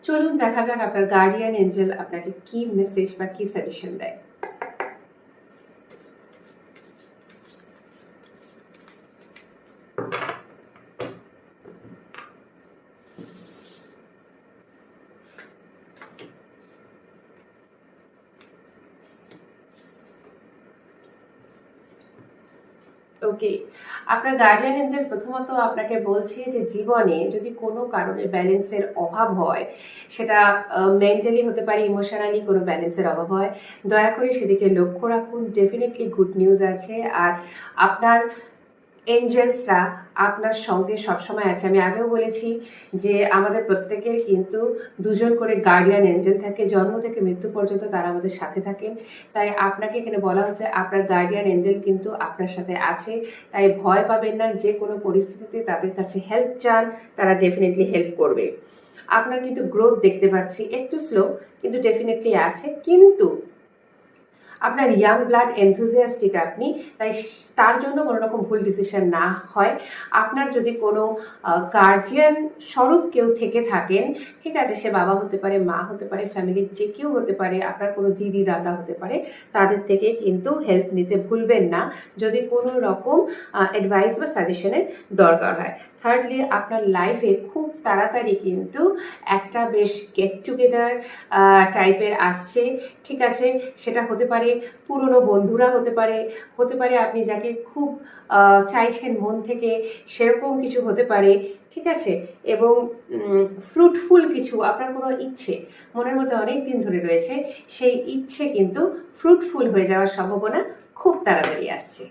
চলুন দেখা যাক আপনার গার্ডিয়ান এঞ্জেল আপনাকে কি মেসেজ বা কি সাজেশন দেয়। ওকে, আপনার গার্ডিয়ান এঞ্জেল প্রথমত আপনাকে বলছে যে জীবনে যদি কোনো কারণে ব্যালেন্সের অভাব হয়, সেটা মেন্টালি হতে পারে, ইমোশনালি কোনো ব্যালেন্সের অভাব হয়, দয়া করে সেদিকে লক্ষ্য রাখুন। ডেফিনেটলি গুড নিউজ আছে। আর আপনার এঞ্জেলসরা আপনার সঙ্গে সবসময় আছে। আমি আগেও বলেছি যে আমাদের প্রত্যেকের কিন্তু দুজন করে গার্ডিয়ান এঞ্জেল থাকে, জন্ম থেকে মৃত্যু পর্যন্ত তারা আমাদের সাথে থাকেন। তাই আপনাকে এখানে বলা হচ্ছে আপনার গার্ডিয়ান এঞ্জেল কিন্তু আপনার সাথে আছে। তাই ভয় পাবেন না, যে কোনো পরিস্থিতিতে তাদের কাছে হেল্প চান, তারা ডেফিনেটলি হেল্প করবে। আপনার কিন্তু গ্রোথ দেখতে পাচ্ছি, একটু স্লো কিন্তু ডেফিনেটলি আছে। কিন্তু আপনার ইয়াং ব্লাড এনথুজিয়াস্টিক আপনি, তাই তার জন্য কোনো রকম ভুল ডিসিশন না হয়। আপনার যদি কোনো গার্জিয়ান স্বরূপ কেউ থেকে থাকেন, ঠিক আছে, সে বাবা হতে পারে, মা হতে পারে, ফ্যামিলির যে কেউ হতে পারে, আপনার কোনো দিদি দাদা হতে পারে, তাদের থেকে কিন্তু হেল্প নিতে ভুলবেন না যদি কোনো রকম অ্যাডভাইস বা সাজেশনের দরকার হয়। থার্ডলি, আপনার লাইফে খুব তাড়াতাড়ি কিন্তু একটা বেশ গেট টুগেদার টাইপের আসছে, ঠিক আছে। সেটা হতে পারে পুরনো বন্ধুরা, হতে পারে আপনি যাকে খুব চাইছেন মন থেকে, সেরকম কিছু হতে পারে, ঠিক আছে। এবং ফ্রুটফুল কিছু আপনার কোনো ইচ্ছে মনের মধ্যে অনেক দিন ধরে রয়েছে, সেই ইচ্ছে কিন্তু ফ্রুটফুল হয়ে যাওয়ার সম্ভাবনা খুব তাড়াতাড়ি আসছে।